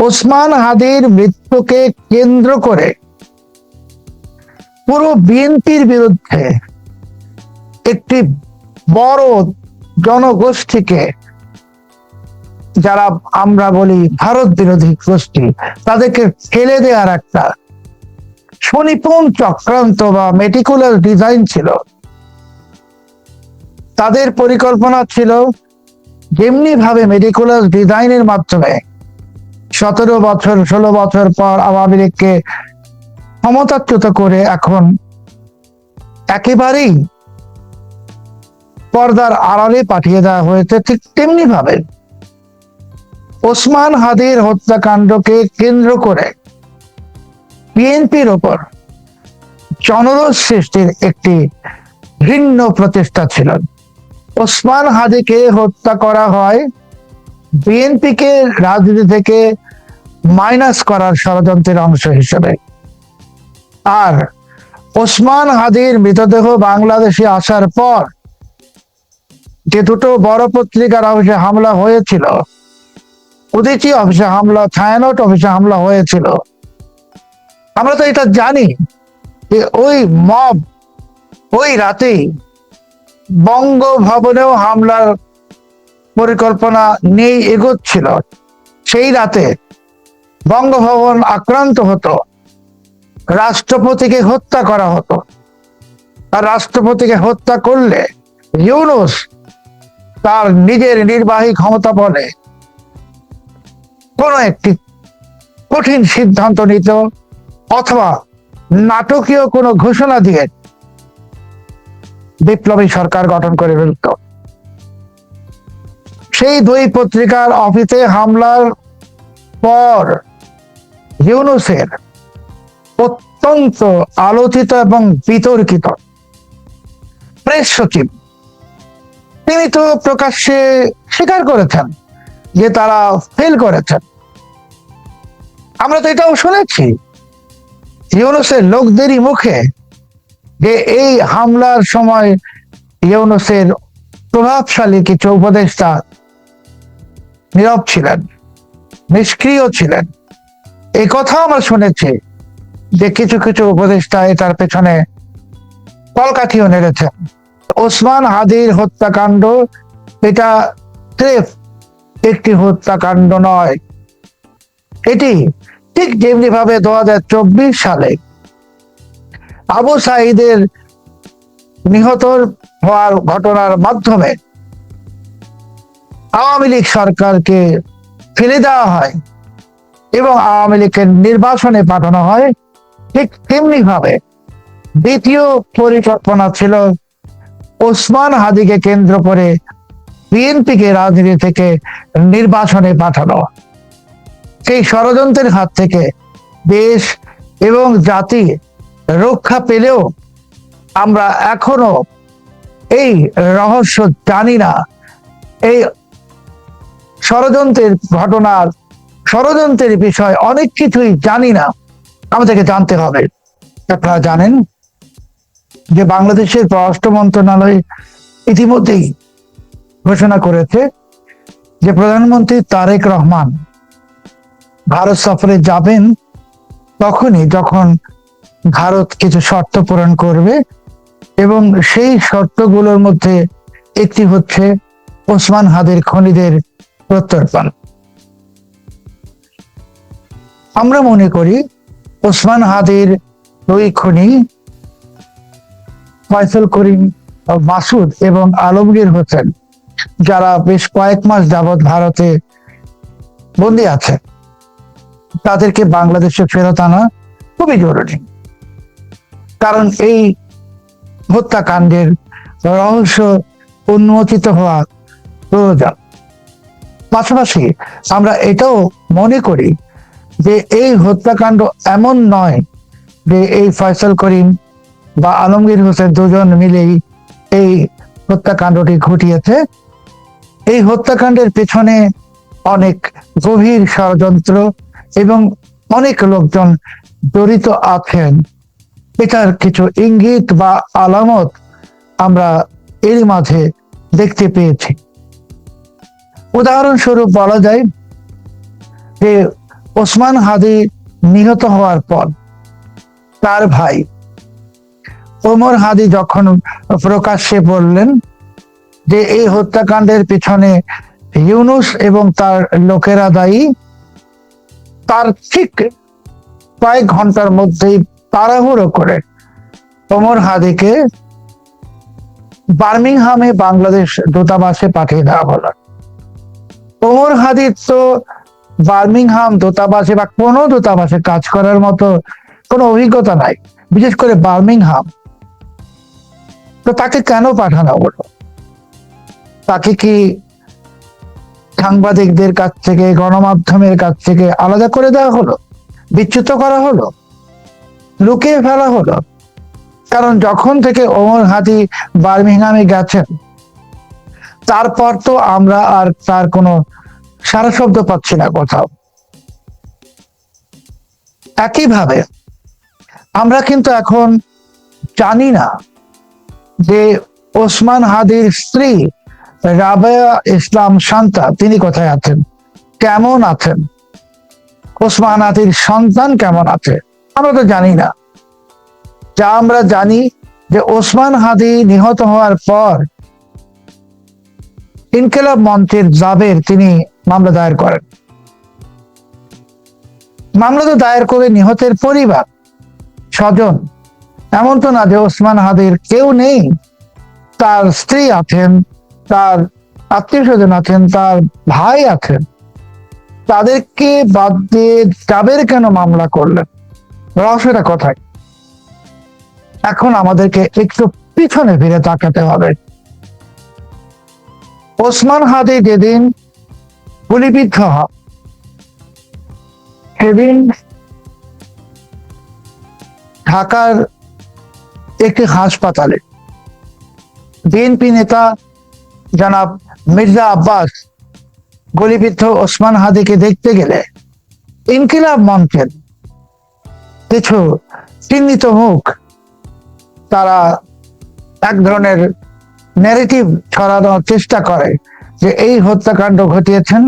ওসমান হাদির মৃত্যুকে কেন্দ্র করে পুরো বিএনপির বিরুদ্ধে একটি বড় জনগোষ্ঠীকে, যারা আমরা বলি ভারত বিরোধী গোষ্ঠী, তাদেরকে ফেলে দেওয়ার একটা সুনিপুণ চক্রান্ত বা মেটিকুলাস ডিজাইন ছিল। তাদের পরিকল্পনা ছিল যেমনি ভাবে মেটিকুলাস ডিজাইনের মাধ্যমে 17 বছর 16 বছর পর আওয়ামী লীগকে ক্ষমতাচ্যুত করে এখন একেবারেই পর্দার আড়ালে পাঠিয়ে দেওয়া হয়েছে, ঠিক তেমনি ভাবে ওসমান হাদির হত্যাকাণ্ডকে কেন্দ্র করে বিএনপির ওপর জনরোষ সৃষ্টির একটি ঘৃণ্য প্রচেষ্টা ছিল। ওসমান হাদিকে হত্যা করা হয় বিএনপিকে রাজনীতি থেকে মাইনাস করার ষড়যন্ত্রের অংশ হিসেবে। আর ওসমান হাদির মৃতদেহ বাংলাদেশে আসার পর যে দুটো বড় পত্রিকার অফিসে হামলা হয়েছিল, উদীচী অফিসে হামলা, ছায়ানট অফিসে হামলা হয়েছিল, আমরা তো এটা জানি যে ওই মব ওই রাতেই বঙ্গভবনেও হামলার পরিকল্পনা নেই এগোচ্ছিল। সেই রাতে বঙ্গভবন আক্রান্ত হতো, রাষ্ট্রপতিকে হত্যা করা হতো। আর রাষ্ট্রপতিকে হত্যা করলে ইউনূস তার নিজের নির্বাহী ক্ষমতা বলে কোন একটি কঠিন সিদ্ধান্ত নিত অথবা নাটকীয় কোনো ঘোষণা দিয়ে বিপ্লবী সরকার গঠন করে ফেলত। সেই দুই পত্রিকার অফিসে হামলার পর ইউনূসের অত্যন্ত আলোচিত এবং বিতর্কিত প্রেস সচিব, তিনি তো প্রকাশ্যে স্বীকার করেছেন যে তারা ফেল করেছেন। আমরা তো এটাও শুনেছি ইউনূসের লোকদেরই মুখে যে এই হামলার সময় ইউনূসের প্রভাবশালী কিছু উপদেষ্টা নীরব ছিলেন, নিষ্ক্রিয় ছিলেন। এই কথা আমরা শুনেছি যে কিছু কিছু উপদেষ্টা এটার পেছনে কলকাঠিও নেড়েছেন। ওসমান হাদির হত্যাকাণ্ড এটা স্রেফ একটি হত্যাকাণ্ড নয়, এটি ঠিক যেমনি ভাবে 2024 সালে আবু সাঈদের নিহত হওয়ার ঘটনার মাধ্যমে আওয়ামী লীগ সরকারকে ফেলে দেওয়া হয় এবং আওয়ামী লীগের নির্বাসনে পাঠানো হয়, ঠিক তেমনি ভাবে দ্বিতীয় পরিকল্পনা ছিল ওসমান হাদিকে কেন্দ্র করে বিএনপিকে রাজনীতি থেকে নির্বাসনে পাঠানো। সেই ষড়যন্ত্রের হাত থেকে দেশ এবং জাতি রক্ষা পেলেও আমরা এখনো এই রহস্য জানি না। এই ষড়যন্ত্রের ঘটনার ষড়যন্ত্রের বিষয় অনেক কিছুই জানি না, আমাদেরকে জানতে হবে। আপনারা জানেন যে বাংলাদেশের পররাষ্ট্র মন্ত্রণালয় ইতিমধ্যেই ঘোষণা করেছে যে প্রধানমন্ত্রী তারেক রহমান ভারত সফরে যাবেন তখনই যখন ভারত কিছু শর্ত পূরণ করবে, এবং সেই শর্তগুলোর মধ্যে একটি হচ্ছে ওসমান হাদির খনিদের প্রত্যর্পণ। আমরা মনে করি ওসমান হাদির দুই খনি ফয়সাল করিম, মাসুদ এবং আলমগীর হোসেন, যারা বেশ কয়েক মাস যাবৎ ভারতে বন্দী আছে, তাদেরকে বাংলাদেশে ফেরত আনা খুবই জরুরি। কারণ এই হত্যাকাণ্ডের রহস্য উন্মোচিত হওয়া প্রয়োজন। পাশাপাশি আমরা এটাও মনে করি যে এই হত্যাকাণ্ড এমন নয় যে এই ফয়সাল করিম বা আলমগীর হোসেন দুজন মিলেই এই হত্যাকাণ্ডটি ঘটিয়েছে। এই হত্যাকাণ্ডের পেছনে অনেক গভীর ষড়যন্ত্র এবং অনেক লোকজন জড়িত আছেন, এটার কিছু ইঙ্গিত বা আলামত আমরা এর মাঝে দেখতে পেয়েছি। উদাহরণস্বরূপ বলা যায় যে ওসমান হাদি নিহত হওয়ার পর তার ভাই ওমর হাদি যখন প্রকাশ্যে বললেন যে এই হত্যাকাণ্ডের পিছনে ইউনুস এবং তার লোকেরা দায়ী, তার ঠিক কয়েক ঘন্টার মধ্যেই তাড়াহুড়ো করে ওমর হাদিকে বার্মিংহামে বাংলাদেশ দূতাবাসে পাঠিয়ে দেওয়া হলো। ওমর হাদির তো বার্মিংহাম দূতাবাসে বা কোনো দূতাবাসে কাজ করার মতো কোনো অভিজ্ঞতা নাই, বিশেষ করে বার্মিংহাম। তো তাকে কেন পাঠানো হলো? তাকে কি সাংবাদিকদের কাছ থেকে, গণমাধ্যমের কাছ থেকে আলাদা করে দেওয়া হলো, বিচ্যুত করা হলো, লুকিয়ে ফেলা হলো? কারণ যখন থেকে ওমর হাদি বার্মিংহামে গেছেন তারপর তো আমরা আর তার কোনো সারা শব্দ পাচ্ছি না কোথাও। একইভাবে আমরা কিন্তু এখন জানি না যে ওসমান হাদির স্ত্রী রাবেয়া ইসলাম শান্তা তিনি কোথায় আছেন, কেমন আছেন, ওসমান হাদির সন্তান কেমন আছে, আমরা তো জানি না। যা আমরা জানি যে ওসমান হাদি নিহত হওয়ার পর ইনকিলাব মঞ্চের জাবের তিনি মামলা দায়ের করেন। মামলা তো দায়ের করে নিহতের পরিবার স্বজন, এমন তো না যে ওসমান হাদির কেউ নেই, তার স্ত্রী আছেন, তার আত্মীয় স্বজন আছেন, তার ভাই আছেন, তাদেরকে বাদ দিয়ে জাবের কেন মামলা করলেন? রহস্যটা কোথায়? এখন আমাদেরকে একটু পিছনে ফিরে তাকাতে হবে। ওসমান হাদি যেদিন গুলিবিদ্ধ হয় সেদিন ঢাকার একটি হাসপাতালে বিএনপি নেতা জনাব মির্জা আব্বাস গুলিবিদ্ধ ওসমান হাদিকে দেখতে গেলে ইনকিলাব মঞ্চের কিছু চিহ্নিত মুখ তারা এক ধরনের ন্যারেটিভ ছড়ানোর চেষ্টা করে যে এই হত্যাকাণ্ড ঘটিয়েছেন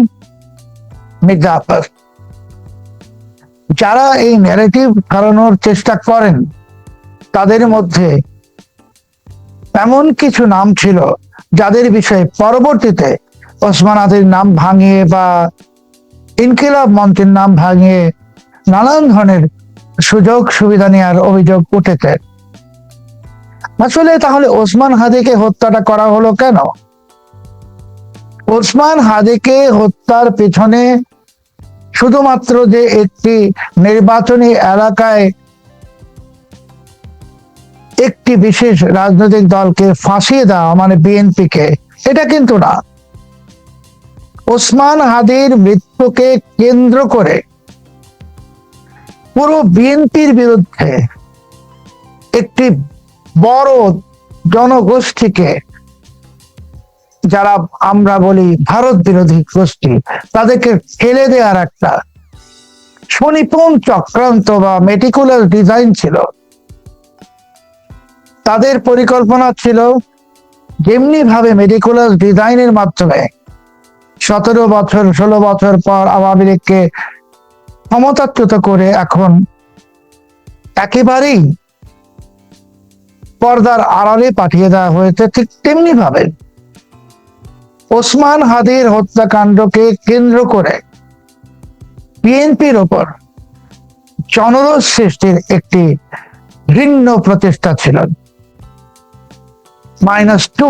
মির্জা আব্বাস। যারা এই ন্যারেটিভ ছড়ানোর চেষ্টা করেন তাদের মধ্যে এমন কিছু নাম ছিল যাদের বিষয়ে পরবর্তীতে ওসমান হাদির নাম ভাঙিয়ে বা ইনকিলাব মঞ্চের নাম ভাঙিয়ে নানান ধরনের সুযোগ সুবিধা নেওয়ার অভিযোগ উঠেছে। আসলে তাহলে ওসমান হাদিকে হত্যাটা করা হলো কেন? ওসমান হাদিকে হত্যার পেছনে শুধুমাত্র যে একটি নির্বাচনী এলাকায় একটি বিশেষ রাজনৈতিক দলকে ফাঁসিয়ে দেওয়া মানে বিএনপিকে, এটা কিন্তু না। ওসমান হাদির মৃত্যুকে কেন্দ্র করে পুরো বিএনপির বিরুদ্ধে একটি বড় জনগোষ্ঠীকে, যারা আমরা বলি ভারত বিরোধী গোষ্ঠী, তাদেরকে ঠেলে দেওয়ার একটা সুনিপুণ চক্রান্ত বা মেটিকুলাস ডিজাইন ছিল। তাদের পরিকল্পনা ছিল যেমনি ভাবে মেটিকুলাস ডিজাইনের মাধ্যমে 17 বছর 16 বছর পর আওয়ামী লীগকে ক্ষমতাচ্যুত করে এখন একেবারেই পর্দার আড়ালে পাঠিয়ে দেওয়া হয়েছে, ঠিক তেমনি ভাবে ওসমান হাদির হত্যাকাণ্ডকে কেন্দ্র করে বিএনপির ওপর জনরোষ সৃষ্টির একটি ভিন্ন প্রচেষ্টা ছিল। -2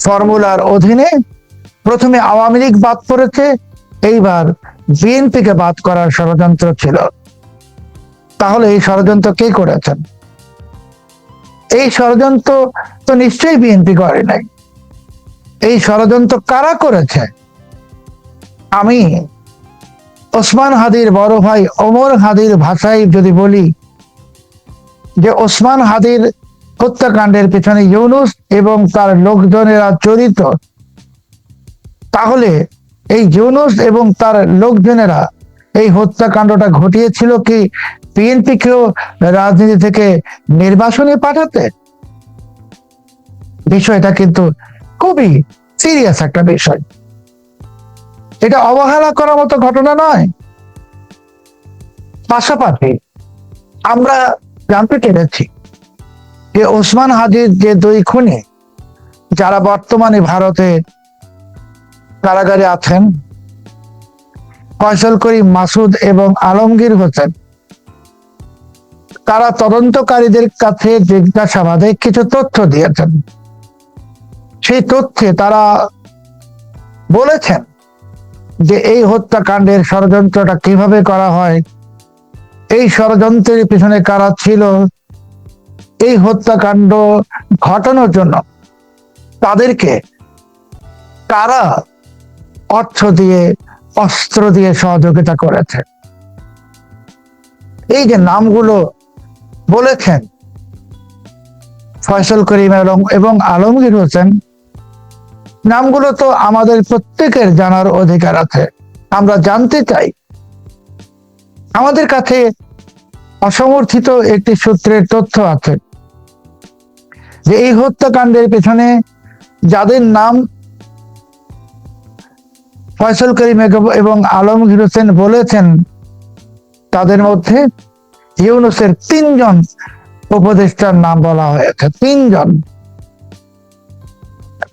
ফর্মুলার অধীনে প্রথমে আওয়ামী লীগ বাদ পড়েছে, এইবার বিএনপিকে বাদ করার ষড়যন্ত্র ছিল। তাহলে এই ষড়যন্ত্র কে করেছেন? এই ষড়যন্ত্র তো নিশ্চয়ই বিএনপি করে নাই। এই ষড়যন্ত্র কারা করেছে? আমি ওসমান হাদির বড় ভাই ওমর হাদির ভাষায় যদি বলি যে ওসমান হাদির হত্যাকাণ্ডের পেছনে ইউনুস এবং তার লোকজনেরা জড়িত, তাহলে এই ইউনুস এবং তার লোকজনেরা এই হত্যাকাণ্ডটা ঘটিয়েছিল কি বিএনপিকেও রাজনীতি থেকে নির্বাসনে পাঠাতে? বিষয়টা কিন্তু খুবই সিরিয়াস একটা বিষয়। এটা অবহেলা করার মতো ঘটনা নয়। পাশাপাশি আমরা জানতে পেরেছি যে ওসমান হাদির যে দুই খুনি যারা বর্তমানে ভারতে কারাগারে আছেন, ফয়সাল করিম মাসুদ এবং আলমগীর হোসেন, তারা তদন্তকারীদের কাছে জিজ্ঞাসাবাদে কিছু তথ্য দিয়েছেন। সেই তথ্যে তারা বলেছেন যে এই হত্যাকাণ্ডের ষড়যন্ত্রটা কিভাবে করা হয়, এই ষড়যন্ত্রের পিছনে কারা ছিল, এই হত্যাকাণ্ড ঘটানোর জন্য তাদেরকে কারা অর্থ দিয়ে, অস্ত্র দিয়ে সহযোগিতা করেছে। এই যে নামগুলো বলেছেন ফয়সাল করিম এবং আলমগীর হোসেন, নামগুলো তো আমাদের প্রত্যেকের জানার অধিকার আছে। আমরা জানতে চাই, আমাদের কাছে অসমর্থিত একটি সূত্রের তথ্য আছে যে এই হত্যাকাণ্ডের পেছনে যাদের নাম ফয়সাল করিম এবং আলমগীর হোসেন বলেছেন, তাদের মধ্যে ইউনূসের 3 জন উপদেষ্টার নাম বলা হয়েছে, 3 জন।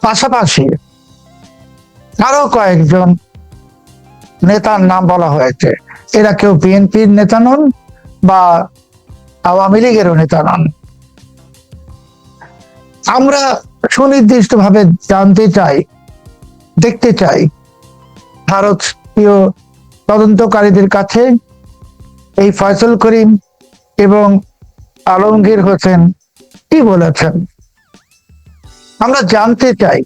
পাশাপাশি আরো কয়েকজন নেতার নাম বলা হয়েছে। এরা কেউ বিএনপির নেতা নন বা আওয়ামী লীগেরও নেতা নন। আমরা সুনির্দিষ্টভাবে জানতে চাই, দেখতে চাই ভারতীয় তদন্তকারীদের কাছে এই ফয়সাল করিম এবং আলমগীর হোসেন কি বলেছেন। আমরা জানতে চাই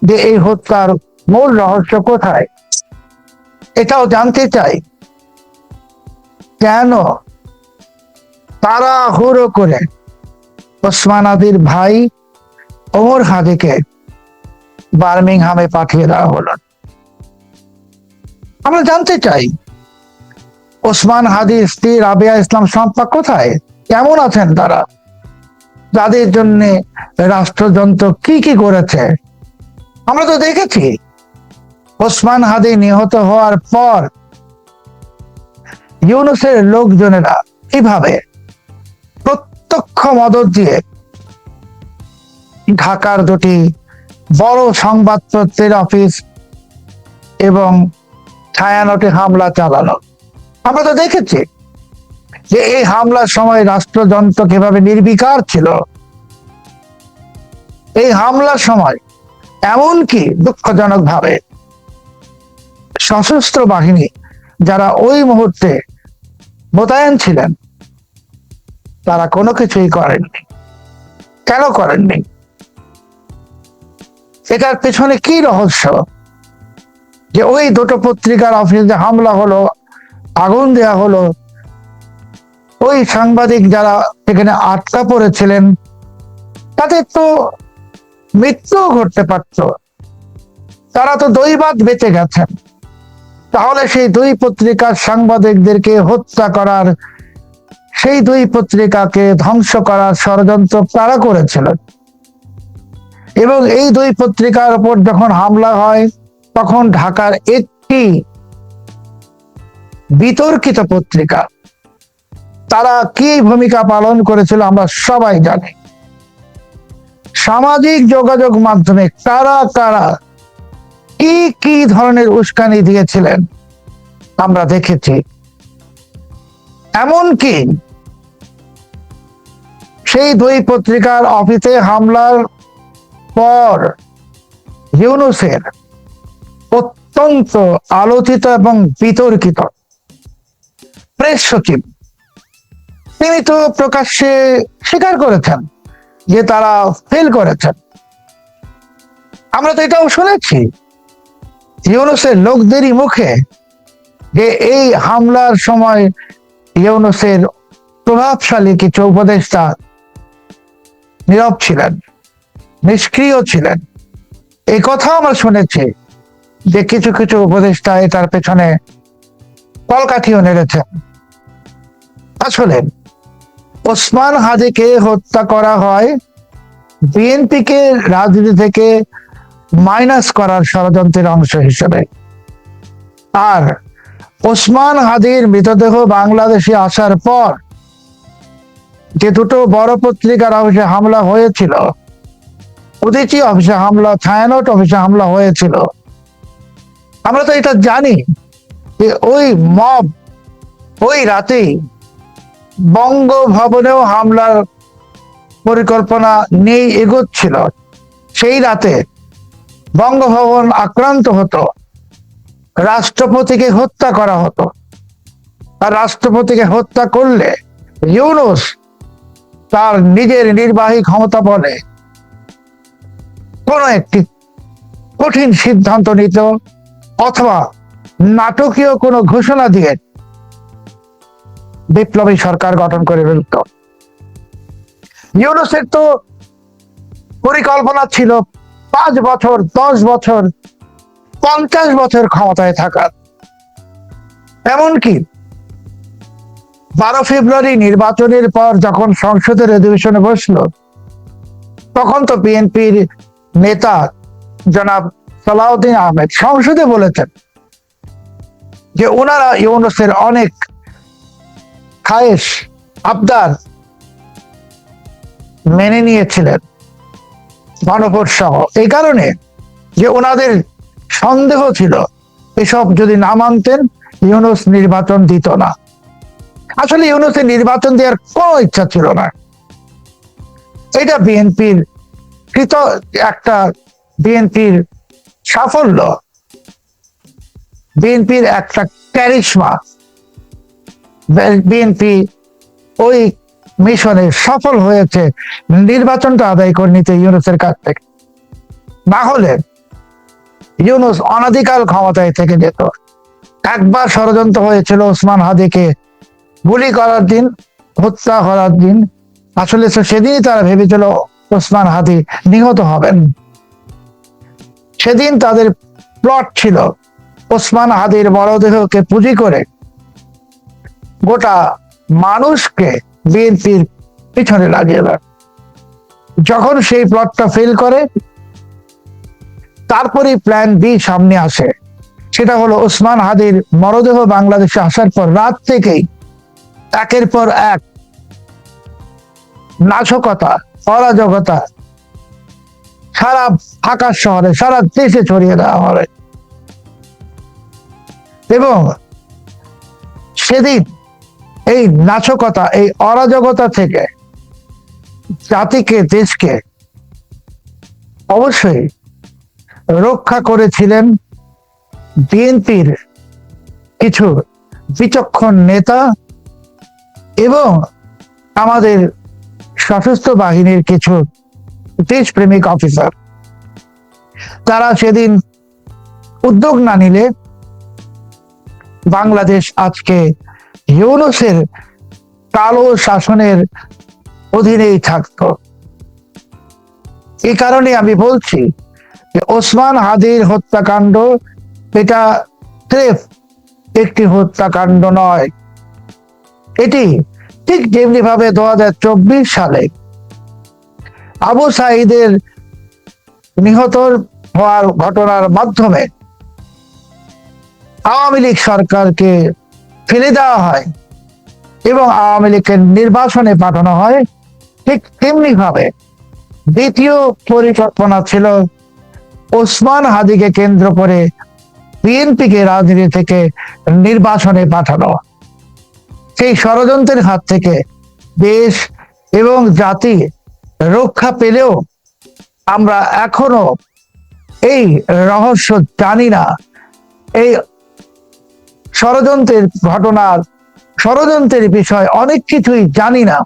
যে এই হত্যার মূল রহস্য কোথায়। এটাও জানতে চাই কেন তাড়াহুড়ো করে ওসমান হাদির ভাই ওমর হাদিকে বার্মিংহামে পাঠিয়ে দেওয়া হলো। আমরা জানতে চাই ওসমান হাদির স্ত্রী রাবেয়া ইসলাম শম্পা কোথায়, কেমন আছেন তারা, যাদের জন্য রাষ্ট্রযন্ত্র কি কি করেছে। আমরা তো দেখেছি ওসমান হাদি নিহত হওয়ার পর ইউনূসের লোকজনেরা কিভাবে প্রত্যক্ষ মদত দিয়ে ঢাকার 2টি বড় সংবাদপত্রের অফিস এবং ছায়ানটে হামলা চালানো। আমরা তো দেখেছি যে এই হামলার সময় রাষ্ট্রযন্ত্র কিভাবে নির্বিকার ছিল। এই হামলার সময় এমনকি দুঃখজনক ভাবে সশস্ত্র বাহিনী যারা ওই মুহূর্তে মোতায়েন ছিলেন, তারা কোনো কিছুই করেননি। কেন করেননি? এটার পেছনে কি রহস্য যে ওই 2টো পত্রিকার অফিসে হামলা হলো, আগুন দেয়া হলো, ওই সাংবাদিক যারা এখানে আটকা পড়েছিলেন তাদের তো মৃত্যু ঘটতে পারত, তারা তো দৈবাৎ বেঁচে গেছেন। তাহলে সেই 2 পত্রিকার সাংবাদিকদেরকে হত্যা করার, সেই 2 পত্রিকাকে ধ্বংস করার ষড়যন্ত্র কারা করেছিল? এবং এই 2 পত্রিকার উপর যখন হামলা হয় তখন ঢাকার একটি বিতর্কিত পত্রিকা তারা কি ভূমিকা পালন করেছিল আমরা সবাই জানি। সামাজিক যোগাযোগ মাধ্যমে কারা কারা কি কি ধরনের উস্কানি দিয়েছিলেন আমরা দেখেছি। এমনকি সেই 2 পত্রিকার অফিসে হামলার পর ইউনূসের অত্যন্ত আলোচিত এবং বিতর্কিত প্রেস সচিব, তিনি তো প্রকাশ্যে স্বীকার করেছেন যে তারা ফেল করেছেন। আমরা তো এটাও শুনেছি ইউনূসের লোকদেরই মুখে যে এই হামলার সময় ইউনূসের প্রভাবশালী কিছু উপদেষ্টা নীরব ছিলেন, নিষ্ক্রিয় ছিলেন। এই কথা আমরা শুনেছি যে কিছু কিছু উপদেষ্টা এটার পেছনে কলকাঠিও নেড়েছেন। আসলে ওসমান হাদিকে হত্যা করা হয় বিএনপিকে রাজনীতি থেকে মাইনাস করার ষড়যন্ত্রের অংশ হিসেবে। আর ওসমান হাদির মৃতদেহ বাংলাদেশে আসার পর যে দুটো বড় পত্রিকার অফিসে হামলা হয়েছিল, উদীচী অফিসে হামলা, ছায়ানট অফিসে হামলা হয়েছিল, আমরা তো এটা জানি যে ওই মব ওই রাতেই বঙ্গভবনেও হামলার পরিকল্পনা নেই এগোচ্ছিল। সেই রাতে বঙ্গভবন আক্রান্ত হতো, রাষ্ট্রপতিকে হত্যা করা হতো। আর রাষ্ট্রপতিকে হত্যা করলে ইউনূস তার নিজের নির্বাহী ক্ষমতা বলে কোন একটি কঠিন সিদ্ধান্ত নিত অথবা নাটকীয় কোনো ঘোষণা দিয়ে বিপ্লবী সরকার গঠন করে ফেলত। ইউনূসের তো পরিকল্পনা ছিল 5 বছর, 10 বছর, 50 বছর ক্ষমতায় থাকার। এমনকি 12 ফেব্রুয়ারি নির্বাচনের পর যখন সংসদের অধিবেশনে বসলো, তখন তো বিএনপির নেতা জনাব সালাউদ্দিন আহমেদ সংসদে বলেছেন যে ওনারা ইউনূসের অনেক খায়েশ আবদার মেনে নিয়েছিলেন, গণভোট সহ। এই কারণে যে ওনাদের সন্দেহ ছিল এসব যদি না মানতেন ইউনূস নির্বাচন দিত না। আসলে ইউনূসের নির্বাচন দেওয়ার কোনো ইচ্ছা ছিল না। এটা বিএনপির বিএনপির সাফল্য, বিএনপির একটা ক্যারিশমা। বিএনপি ওই মিশনে সফল হয়েছে নির্বাচনটা আদায় করে নিতে ইউনূসের কাছ থেকে। না হলে ইউনূস অনাদিকাল ক্ষমতায় থেকে যেত। একবার ষড়যন্ত্র হয়েছিল ওসমান হাদিকে গুলি করার দিন, হত্যা করার দিন। আসলে সেদিনই তারা ভেবেছিল ওসমান হাদি নিহত হবেন। সেদিন তাদের প্লট ছিল ওসমান হাদির মরদেহকে পুঁজি করে গোটা মানুষকে বিএনপির পিছনে লাগিয়ে দেয়। যখন সেই প্লটটা ফেল করে, তারপরে প্ল্যান বি সামনে আসে। সেটা হলো ওসমান হাদির মরদেহ বাংলাদেশে আসার পর রাত থেকেই একের পর এক নাশকতা, অরাজকতা সারা ঢাকা শহরে, সারা দেশে ছড়িয়ে দেওয়া হয়। এবং সেদিন এই নাশকতা, এই অরাজকতা থেকে জাতিকে, দেশকে অবশ্যই রক্ষা করেছিলেন বিএনপির কিছু বিচক্ষণ নেতা এবং আমাদের সশস্ত্র বাহিনীর কিছু দেশপ্রেমিক অফিসার। তারা সেদিন উদ্যোগ না নিলে বাংলাদেশ আজকে ইউনূসের কালো শাসনের অধীনেই থাকত। এই কারণে আমি বলছি যে ওসমান হাদির হত্যাকাণ্ড এটা স্রেফ একটি হত্যাকাণ্ড নয়। এটি ঠিক যেমনি ভাবে 2024 সালে আবু সাঈদের নিহত হওয়ার ঘটনার মাধ্যমে আওয়ামী লীগ সরকারকে ফেলে দেওয়া হয় এবং আওয়ামী লীগের নির্বাসনে পাঠানো হয়, ঠিক তেমনি ভাবে দ্বিতীয় পরিকল্পনা ছিল ওসমান হাদিকে কেন্দ্র করে বিএনপিকে রাজনীতি থেকে নির্বাসনে পাঠানো। সেই ষড়যন্ত্রের হাত থেকে দেশ এবং জাতি রক্ষা পেলেও আমরা এখনো এই রহস্য জানি না। এই ষড়যন্ত্রের ঘটনার, ষড়যন্ত্রের বিষয় অনেক কিছুই জানি না,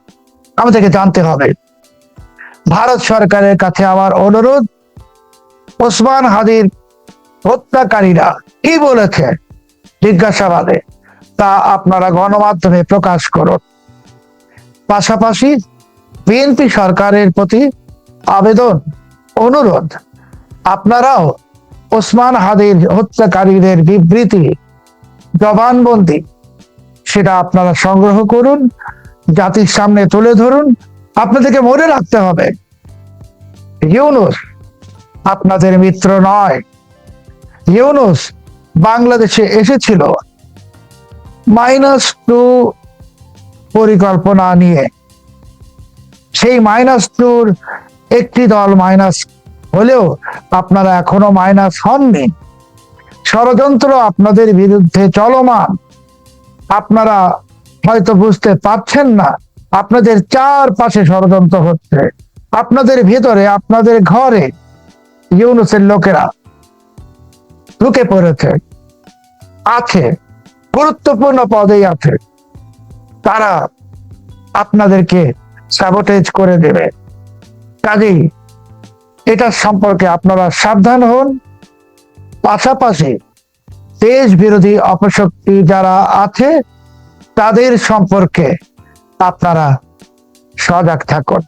আমাদেরকে জানতে হবে। ভারত সরকারের কাছে আমার অনুরোধ, ওসমান হাদির হত্যাকারীরা কি বলেছে জিজ্ঞাসাবাদে তা আপনারা গণমাধ্যমে প্রকাশ করুন। পাশাপাশি বিএনপি সরকারের প্রতি আবেদন, অনুরোধ, আপনারাও ওসমান হাদির হত্যাকারীদের বিবৃতি, জবানবন্দি সেটা আপনারা সংগ্রহ করুন, জাতির সামনে তুলে ধরুন। আপনাদেরকে মনে রাখতে হবে ইউনূস আপনাদের মিত্র নয়। ইউনূস বাংলাদেশে এসেছিল -2 পরিকল্পনা নিয়ে। সেই -2-র একটি দল মাইনাস হলেও আপনারা এখনো মাইনাস হননি। ষড়যন্ত্র আপনাদের বিরুদ্ধে চলমান। আপনারা হয়তো বুঝতে পারছেন না, আপনাদের চারপাশে ষড়যন্ত্র হচ্ছে। আপনাদের ভিতরে, আপনাদের ঘরে ইউনূসের লোকেরা ঢুকে পড়েছে, আছে, গুরুত্বপূর্ণ পদেই আছে। তারা আপনাদেরকে স্যাবোটেজ করে দেবে। কাজেই এটা সম্পর্কে আপনারা সাবধান হন। পাশাপাশি দেশ বিরোধী অপশক্তি যারা আছে তাদের সম্পর্কে আপনারা সজাগ থাকুন।